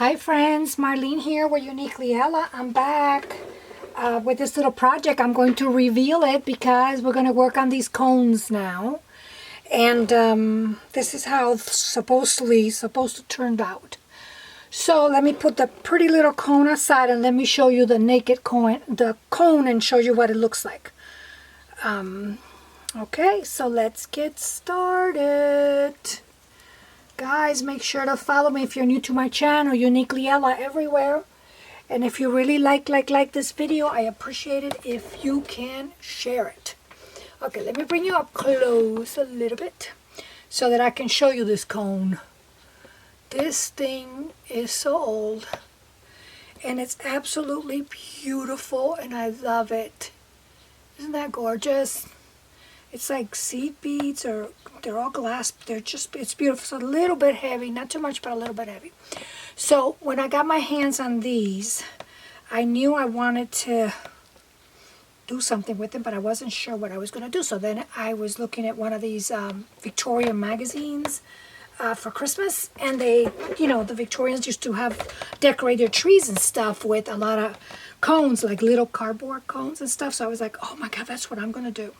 Hi friends, Marlene here with Uniquely Ella. I'm back with this little project. I'm going to reveal it because we're going to work on these cones now. And this is how it's supposed to turn out. So let me put the pretty little cone aside and let me show you the naked cone, and show you what it looks like. Okay, so let's get started. Guys, make sure to follow me if you're new to my channel, Uniquely Ella everywhere. And if you really like this video, I appreciate it if you can share it. Okay, let me bring you up close a little bit so that I can show you this cone. This thing is so old and it's absolutely beautiful and I love it. Isn't that gorgeous? It's like seed beads, or they're all glass. It's beautiful. It's a little bit heavy, not too much, but a little bit heavy. So when I got my hands on these, I knew I wanted to do something with them, but I wasn't sure what I was going to do. So then I was looking at one of these Victorian magazines for Christmas, and they, the Victorians used to have decorate their trees and stuff with a lot of cones, like little cardboard cones and stuff. So I was like, oh my God, that's what I'm going to do.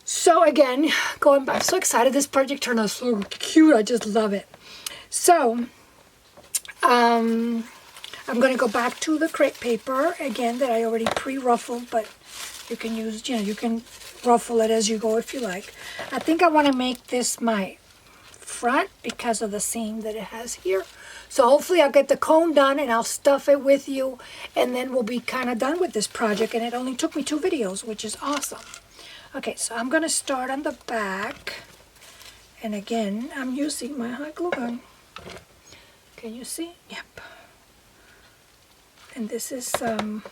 So again, going back, I'm so excited. This project turned out so cute. I just love it. So I'm going to go back to the crepe paper again that I already pre-ruffled, but you can use, you can ruffle it as you go if you like. I think I want to make this my front because of the seam that it has here. So hopefully I'll get the cone done and I'll stuff it with you, and then we'll be kind of done with this project. And it only took me 2 videos, which is awesome. Okay, so I'm going to start on the back, and again, I'm using my hot glue gun. Can you see? Yep. And this is, I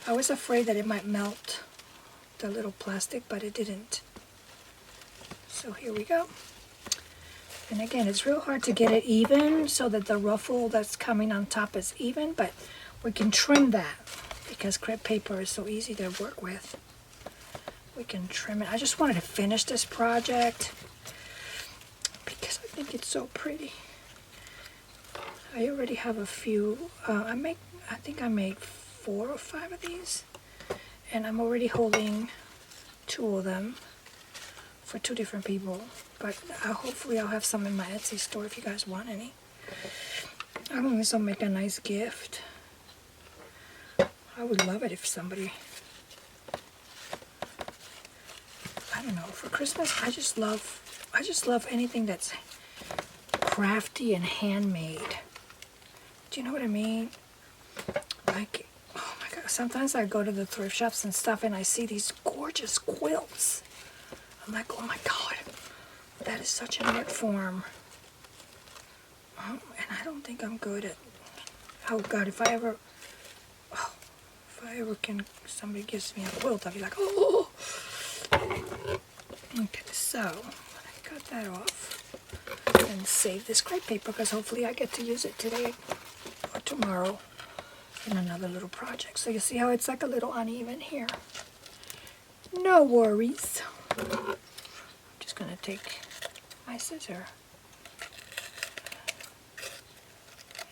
was afraid that it might melt the little plastic, but it didn't. So here we go. And again, it's real hard to get it even so that the ruffle that's coming on top is even, but we can trim that because crepe paper is so easy to work with. We can trim it. I just wanted to finish this project because I think it's so pretty. I already have a few. I think I made 4 or 5 of these, and I'm already holding 2 of them for 2 different people. But hopefully I'll have some in my Etsy store if you guys want any. I think this will make a nice gift. I would love it if somebody, I don't know, for Christmas, I just love anything that's crafty and handmade. Do you know what I mean? Like, oh my God, sometimes I go to the thrift shops and stuff and I see these gorgeous quilts. I'm like, oh my God, that is such an art form. And I don't think I'm good at, oh God, if I ever can, somebody gives me a quilt, I'll be like, oh. Okay, so I cut that off and save this crepe paper because hopefully I get to use it today or tomorrow in another little project. So you see how it's like a little uneven here. No worries. I'm just going to take my scissor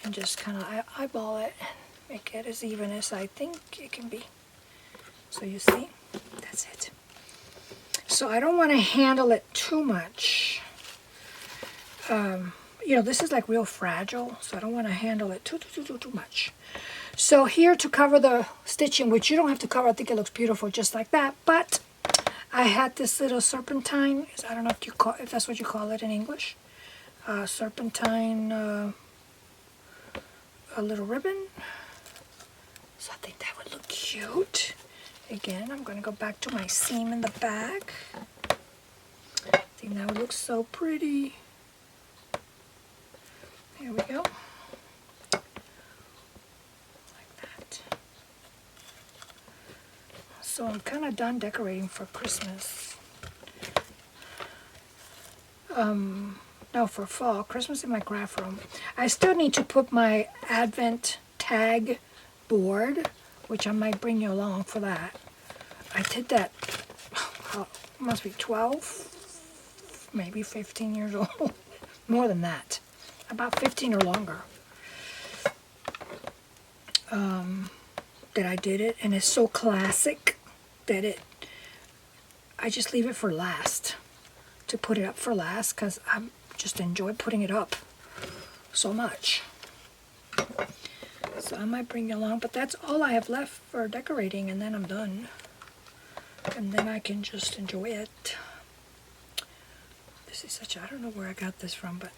and just kind of eyeball it and make it as even as I think it can be. So you see, that's it. So I don't want to handle it too much. This is like real fragile, so I don't want to handle it too much. So here to cover the stitching, which you don't have to cover, I think it looks beautiful just like that, but I had this little serpentine, I don't know if that's what you call it in English, serpentine, a little ribbon. So I think that would look cute. Again, I'm going to go back to my seam in the back. I think that would look so pretty. There we go. Like that. So I'm kind of done decorating for Christmas. No, for fall. Christmas in my craft room. I still need to put my Advent tag board, which I might bring you along for that. I did that, must be 12, maybe 15 years old, more than that. about 15 or longer that I did it, and it's so classic that I just leave it for last, to put it up for last, because I just enjoy putting it up so much. So I might bring you along, but that's all I have left for decorating, and then I'm done. And then I can just enjoy it. This is such a, I don't know where I got this from, but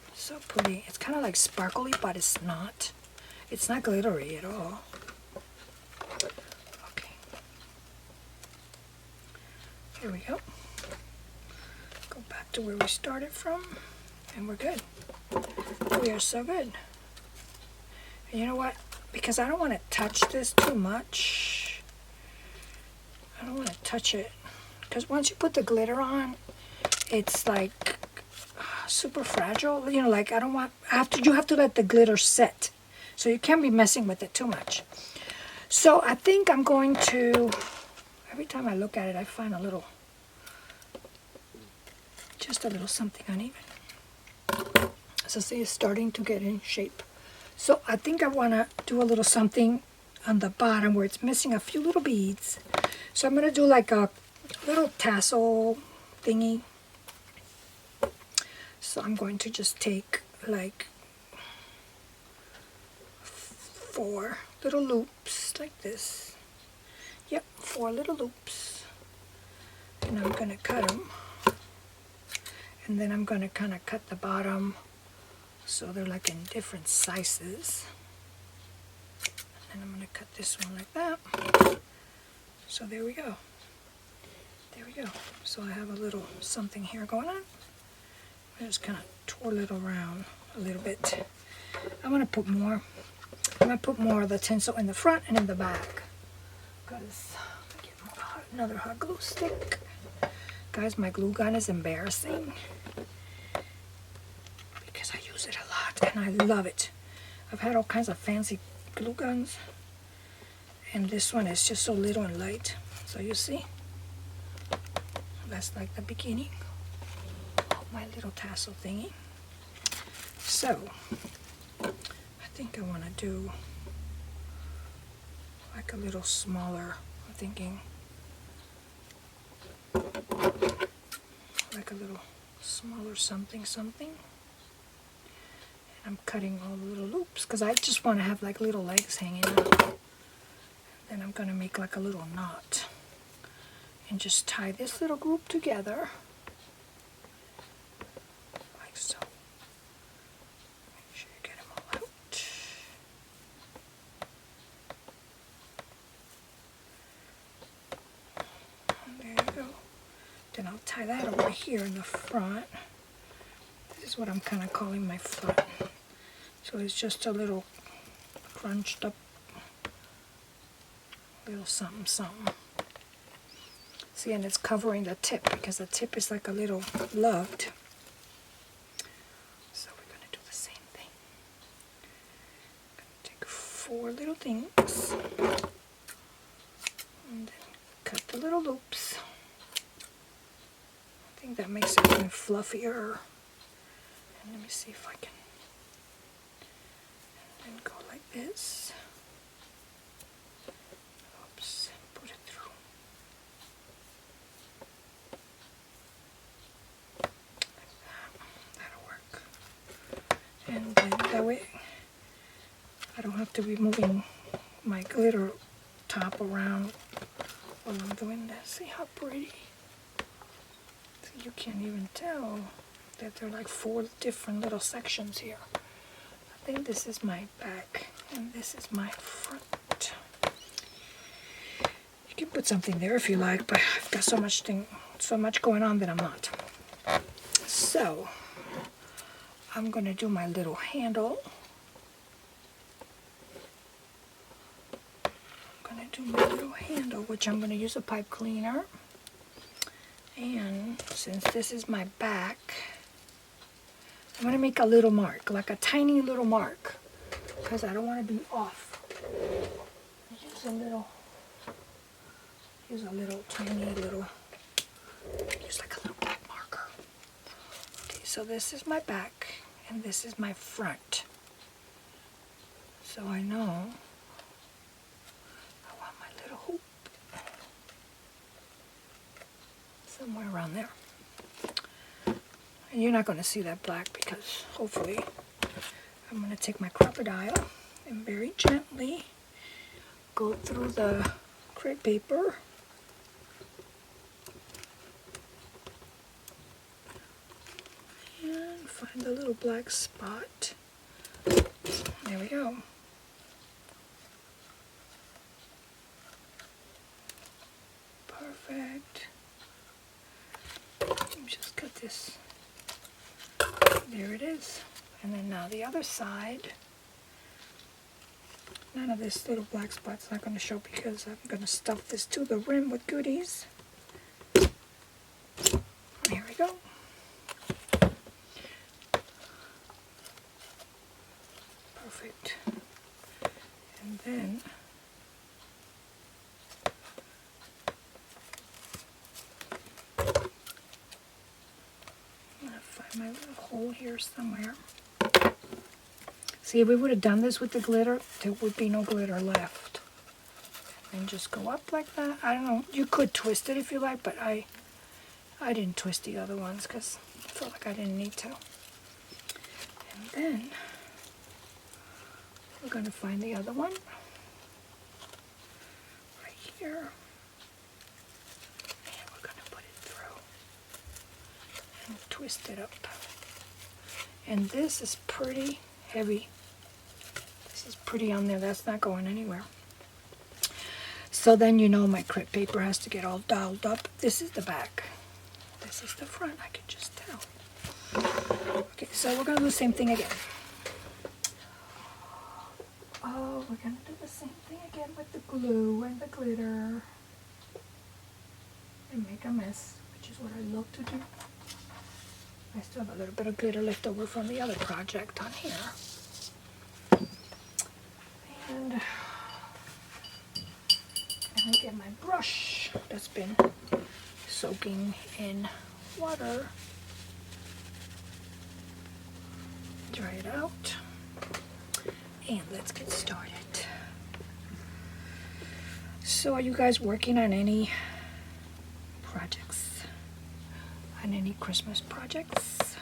it's so pretty. It's kind of like sparkly, but it's not. It's not glittery at all. Okay. Here we go. Go back to where we started from, and we're good. We are so good. And you know what? Because I don't want to touch this too much. I don't want to touch it. Because once you put the glitter on, it's like super fragile. You know, like I don't want, you have to let the glitter set. So you can't be messing with it too much. So I think I'm going to, every time I look at it, I find a little, just a little something uneven. So see, it's starting to get in shape. So I think I want to do a little something on the bottom where it's missing a few little beads. So I'm going to do like a little tassel thingy. So I'm going to just take like 4 little loops like this. Yep, 4 little loops. And I'm going to cut them. And then I'm going to kind of cut the bottom so they're like in different sizes. And I'm going to cut this one like that. So there we go. There we go. So I have a little something here going on. I just kind of twirl it around a little bit. I'm going to put more. I'm going to put more of the tinsel in the front and in the back. Because get another hot glue stick. Guys, my glue gun is embarrassing. Because I use it a lot and I love it. I've had all kinds of fancy glue guns. And this one is just so little and light. So you see? That's like the beginning of my little tassel thingy. So, I think I want to do like a little smaller, I'm thinking like a little smaller something. And I'm cutting all the little loops because I just want to have like little legs hanging out. Then I'm going to make like a little knot and just tie this little group together like so. Make sure you get them all out. And there you go. Then I'll tie that over here in the front. This is what I'm kind of calling my front. So it's just a little crunched up little something. See, and it's covering the tip because the tip is like a little loved. So we're going to do the same thing. I'm going to take 4 little things and then cut the little loops. I think that makes it even fluffier. And let me see if I can. And then go like this. Oops, put it through. That'll work. And then that way I don't have to be moving my glitter top around while I'm doing this. See how pretty? See, you can't even tell that there are like 4 different little sections here. I think this is my back and this is my front. You can put something there if you like, but I've got so much going on that I'm not. So I'm going to do my little handle. Which I'm going to use a pipe cleaner. And since this is my back, I'm going to make a little mark, like a tiny little mark, because I don't want to be off. Use a little tiny little, use like a little black marker. Okay, so this is my back, and this is my front. So I know I want my little hoop somewhere around there. And you're not going to see that black because hopefully I'm going to take my crocodile and very gently go through the crepe paper and find the little black spot. There we go. Perfect. Let me just cut this. There it is. And then now the other side. None of this little black spot's not going to show because I'm going to stuff this to the rim with goodies. There we go. Perfect. And then I'm going to find my little hole here somewhere. See, if we would have done this with the glitter, there would be no glitter left. And just go up like that. I don't know. You could twist it if you like, but I didn't twist the other ones because I felt like I didn't need to. And then we're going to find the other one right here. And we're going to put it through and twist it up. And this is pretty heavy. This is pretty on there. That's not going anywhere. So then you know my crepe paper has to get all dolled up. This is the back. This is the front. I can just tell. Okay, so we're going to do the same thing again. Oh, we're going to do the same thing again with the glue and the glitter. And make a mess, which is what I love to do. I still have a little bit of glitter left over from the other project on here. And I get my brush that's been soaking in water. Dry it out. And let's get started. So are you guys working on any projects? On any Christmas projects?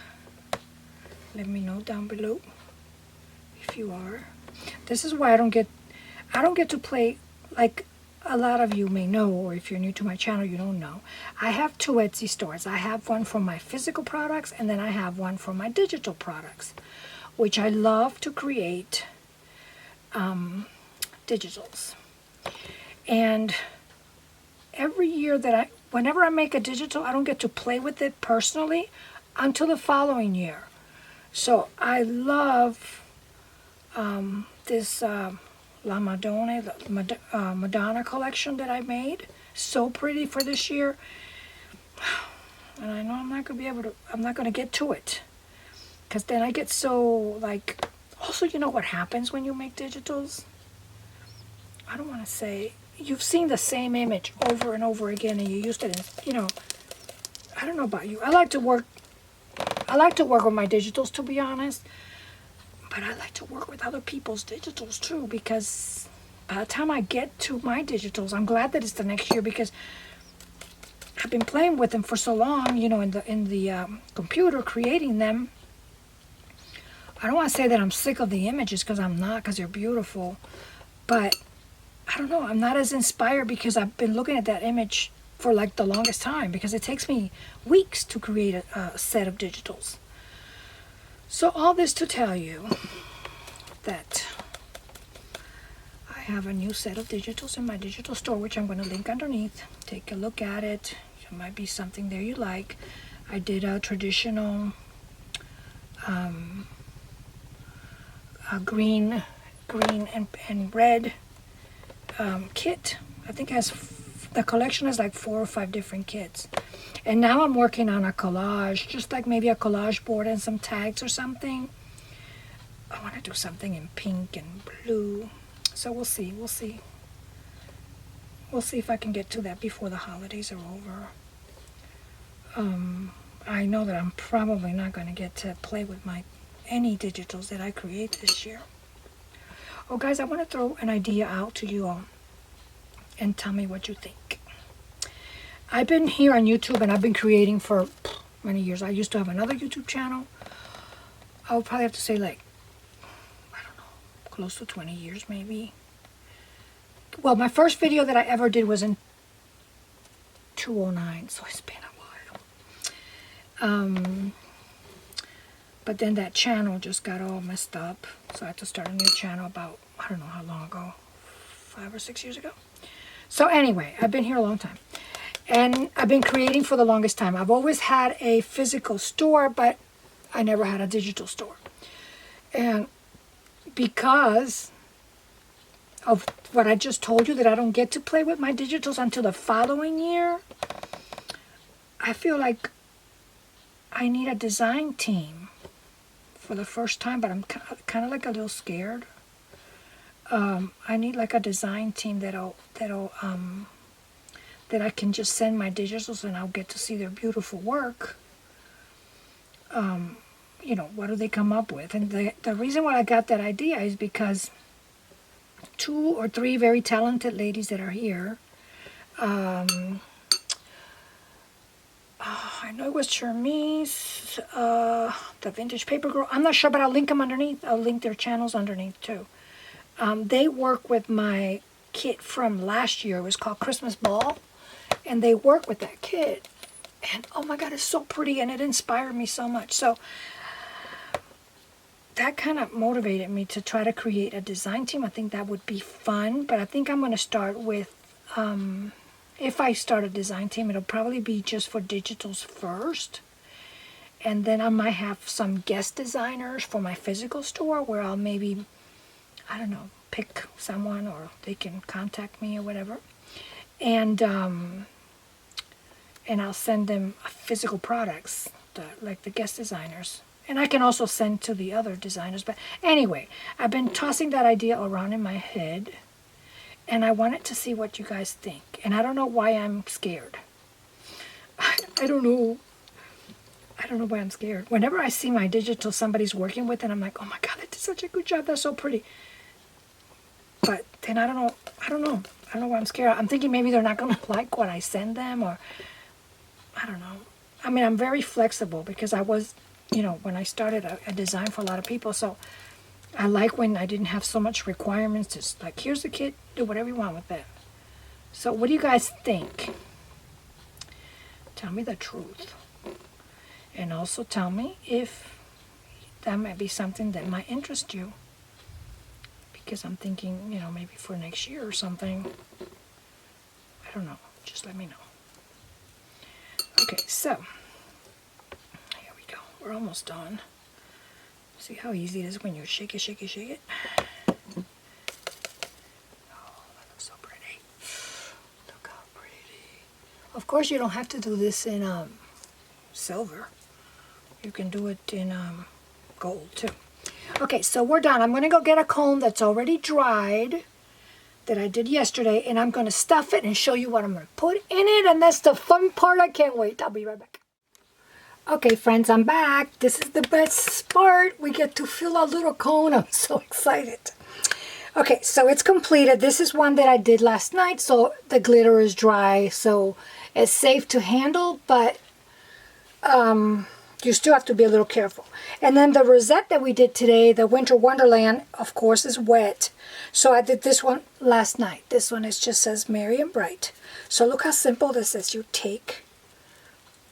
Let me know down below if you are. This is why I don't get to play, like a lot of you may know, or if you're new to my channel you don't know. I have two Etsy stores. I have one for my physical products and then I have one for my digital products, which I love to create digitals. And every year that whenever I make a digital, I don't get to play with it personally until the following year. So I love this La Madonna, the Madonna collection that I made. So pretty for this year. And I know I'm not going to get to it. Because then I get so, like, also, you know what happens when you make digitals? I don't want to say, you've seen the same image over and over again and you used it, you know, I don't know about you. I like to work with my digitals, to be honest. But I like to work with other people's digitals too, because by the time I get to my digitals, I'm glad that it's the next year because I've been playing with them for so long, you know, in the computer, creating them. I don't want to say that I'm sick of the images because I'm not, because they're beautiful. But I don't know, I'm not as inspired because I've been looking at that image for like the longest time because it takes me weeks to create a set of digitals. So all this to tell you that I have a new set of digitals in my digital store, which I'm going to link underneath. Take a look at it. There might be something there you like. I did a traditional green and red kit. I think the collection has like 4 or 5 different kits. And now I'm working on a collage, just like maybe a collage board and some tags or something. I want to do something in pink and blue. So we'll see. We'll see if I can get to that before the holidays are over. I know that I'm probably not going to get to play with my any digitals that I create this year. Oh, guys, I want to throw an idea out to you all and tell me what you think. I've been here on YouTube and I've been creating for many years. I used to have another YouTube channel. I would probably have to say like, I don't know, close to 20 years maybe. Well, my first video that I ever did was in 2009, so it's been a while. But then that channel just got all messed up, so I had to start a new channel about, I don't know how long ago, 5 or 6 years ago. So anyway, I've been here a long time. And I've been creating for the longest time. I've always had a physical store, but I never had a digital store. And because of what I just told you, that I don't get to play with my digitals until the following year, I feel like I need a design team for the first time, but I'm kind of like a little scared. I need like a design team that I can just send my digitals and I'll get to see their beautiful work. You know, what do they come up with? And the reason why I got that idea is because 2 or 3 very talented ladies that are here, I know it was Charmise, the Vintage Paper Girl. I'm not sure, but I'll link them underneath. I'll link their channels underneath too. They work with my kit from last year. It was called Christmas Ball. And they work with that kit. And oh my God, it's so pretty and it inspired me so much. So that kind of motivated me to try to create a design team. I think that would be fun. But I think I'm going to start with, if I start a design team, it'll probably be just for digitals first. And then I might have some guest designers for my physical store where I'll maybe, I don't know, pick someone or they can contact me or whatever. And I'll send them physical products, like the guest designers. And I can also send to the other designers. But anyway, I've been tossing that idea around in my head. And I wanted to see what you guys think. And I don't know why I'm scared. I don't know. I don't know why I'm scared. Whenever I see my digital somebody's working with, and I'm like, oh my God, they did such a good job. That's so pretty. But then I don't know. I don't know why I'm scared. I'm thinking maybe they're not going to like what I send them, or I don't know. I mean, I'm very flexible because I was, you know, when I started, I designed for a lot of people. So I like when I didn't have so much requirements. Just like, here's the kit, do whatever you want with that. So what do you guys think? Tell me the truth. And also tell me if that might be something that might interest you. Because I'm thinking, you know, maybe for next year or something. I don't know. Just let me know. Okay, so here we go. We're almost done. See how easy it is when you shake it, shake it, shake it. Oh, that looks so pretty. Look how pretty. Of course, you don't have to do this in silver. You can do it in gold too. Okay, so we're done. I'm going to go get a cone that's already dried that I did yesterday, and I'm going to stuff it and show you what I'm going to put in it, and that's the fun part. I can't wait. I'll be right back. Okay, friends, I'm back. This is the best part. We get to fill our little cone. I'm so excited. Okay, so it's completed. This is one that I did last night, so the glitter is dry, so it's safe to handle, but you still have to be a little careful. And then the rosette that we did today, the Winter Wonderland, of course, is wet. So I did this one last night. This one is just says Merry and Bright. So look how simple this is. You take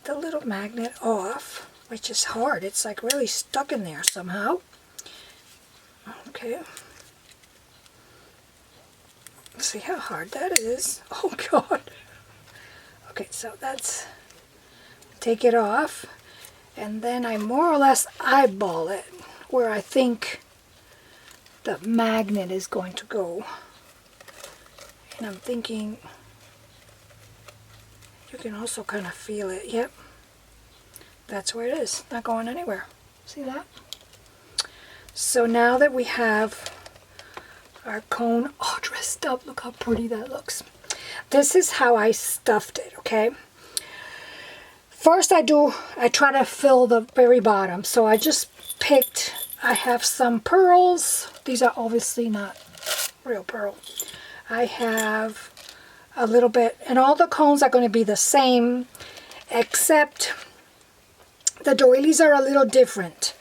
the little magnet off, which is hard. It's like really stuck in there somehow. Okay. See how hard that is. Oh, God. Okay, so that's... Take it off. And then I more or less eyeball it where I think the magnet is going to go. And I'm thinking you can also kind of feel it. Yep. That's where it is. Not going anywhere. See that? So now that we have our cone all dressed up, look how pretty that looks. This is how I stuffed it, okay? First I try to fill the very bottom. So I just picked I have some pearls. These are obviously not real pearl. I have a little bit, and all the cones are going to be the same, except the doilies are a little different.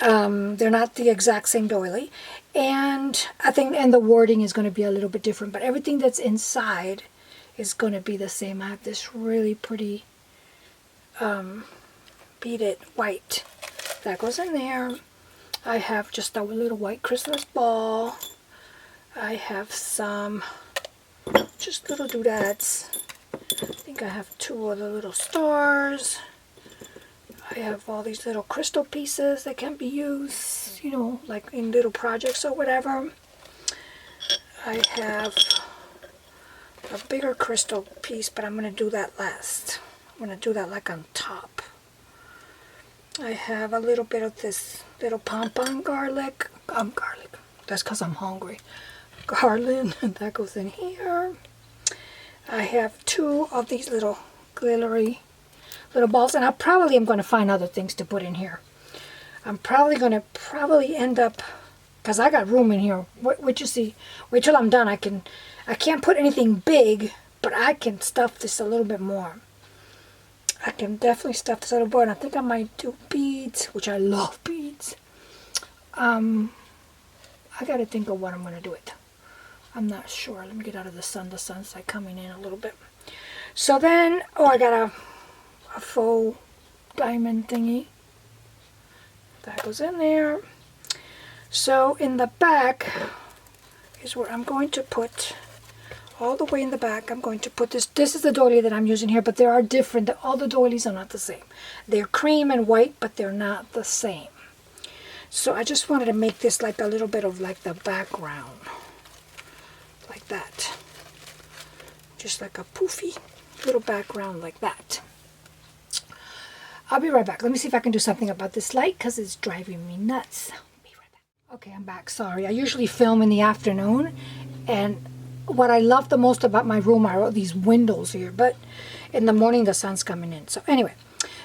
They're not the exact same doily, and I think, and the wording is going to be a little bit different, but everything that's inside is going to be the same. I have this really pretty beaded white that goes in there. I have just a little white Christmas ball. I have some just little doodads. I think I have 2 other little stars. I have all these little crystal pieces that can be used, you know, like in little projects or whatever. I have a bigger crystal piece, but I'm going to do that last. I'm going to do that like on top. I have a little bit of this little pom-pom garlic. Garlic. That's because I'm hungry. Garland, and that goes in here. I have 2 of these little glittery little balls, and I probably am going to find other things to put in here. I'm probably going to end up, because I got room in here. Wait, you see, wait till I'm done. I can't put anything big, but I can stuff this a little bit more. I can definitely stuff this a little more, and I think I might do beads, which I love beads. I got to think of what I'm going to do it. I'm not sure. Let me get out of the sun. The sun's like coming in a little bit. So then, oh, I got a faux diamond thingy. That goes in there. So in the back is where I'm going to put, all the way in the back, I'm going to put this. This is the doily that I'm using here, but there are different. All the doilies are not the same. They're cream and white, but they're not the same. So I just wanted to make this like a little bit of like the background. Like that. Just like a poofy little background like that. I'll be right back. Let me see if I can do something about this light because it's driving me nuts. Be right back. Okay, I'm back. Sorry. I usually film in the afternoon, and what I love the most about my room are all these windows here, but in the morning the sun's coming in. So anyway,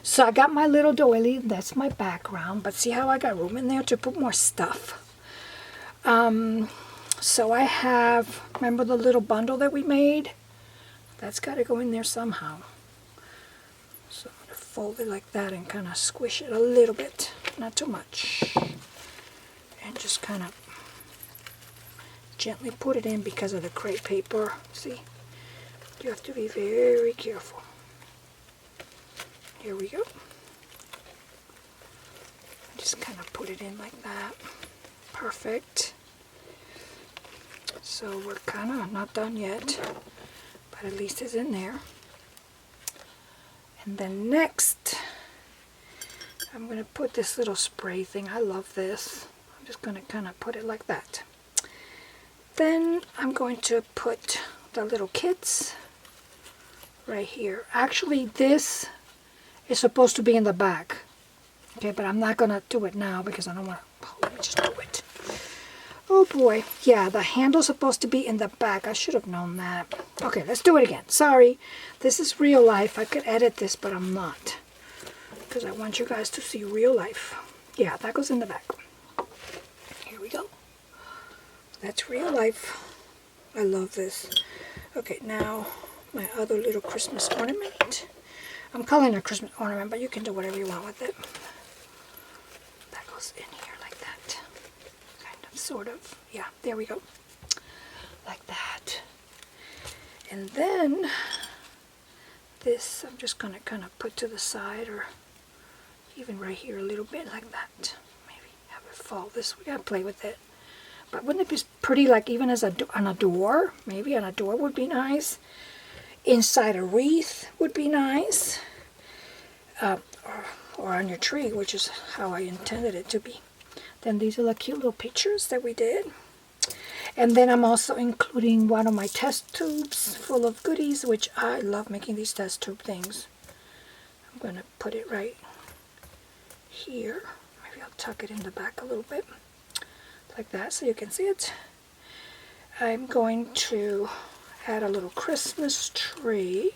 so I got my little doily. That's my background, but see how I got room in there to put more stuff. So I have, remember the little bundle that we made? That's got to go in there somehow. So I'm going to fold it like that and kind of squish it a little bit, not too much. And just kind of gently put it in because of the crepe paper. See? You have to be very careful. Here we go. Just kind of put it in like that. Perfect. So we're kind of not done yet, but at least it's in there. And then next, I'm going to put this little spray thing. I love this. I'm just going to kind of put it like that. Then I'm going to put the little kits right here. Actually, this is supposed to be in the back. Okay, but I'm not going to do it now because I don't want to. Let me just do it. Oh boy. Yeah, the handle's supposed to be in the back. I should have known that. Okay, let's do it again. Sorry. This is real life. I could edit this, but I'm not. Because I want you guys to see real life. Yeah, that goes in the back. Here we go. That's real life. I love this. Okay, now my other little Christmas ornament. I'm calling it a Christmas ornament, but you can do whatever you want with it. That goes in here like that. Kind of, sort of. Yeah, there we go. Like that. And then this I'm just going to kind of put to the side, or even right here a little bit like that. Maybe have it fall this way. I gotta play with it. But wouldn't it be pretty, like even as on a door? Maybe on a door would be nice. Inside a wreath would be nice. Or on your tree, which is how I intended it to be. Then these are the cute little pictures that we did. And then I'm also including one of my test tubes full of goodies, which I love making these test tube things. I'm going to put it right here. Maybe I'll tuck it in the back a little bit. Like that so you can see it. I'm going to add a little Christmas tree.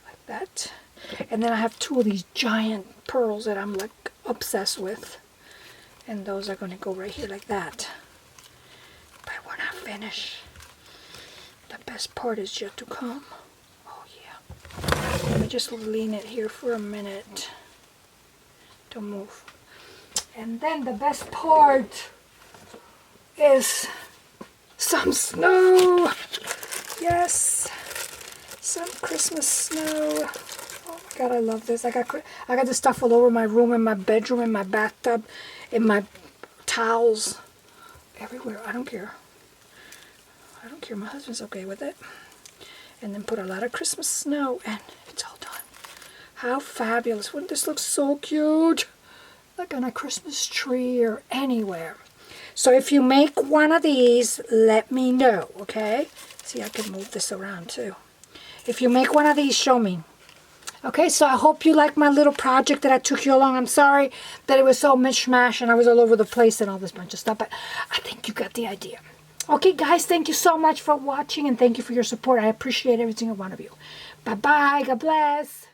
Like that. And then I have two of these giant pearls that I'm like obsessed with. And those are going to go right here like that. But when I finish, the best part is yet to come. Oh yeah. Let me just lean it here for a minute. Don't move. And then the best part is some snow. Yes. Some Christmas snow. Oh my God, I love this. I got this stuff all over my room, in my bedroom, in my bathtub, in my towels, everywhere. I don't care. I don't care. My husband's okay with it. And then put a lot of Christmas snow, and it's all done. How fabulous. Wouldn't this look so cute? Like on a Christmas tree or anywhere. So if you make one of these, let me know, okay? See, I can move this around too. If you make one of these, show me. Okay, so I hope you like my little project that I took you along. I'm sorry that it was so mishmash and I was all over the place and all this bunch of stuff, but I think you got the idea. Okay, guys, thank you so much for watching and thank you for your support. I appreciate every single one of you. Bye-bye. God bless.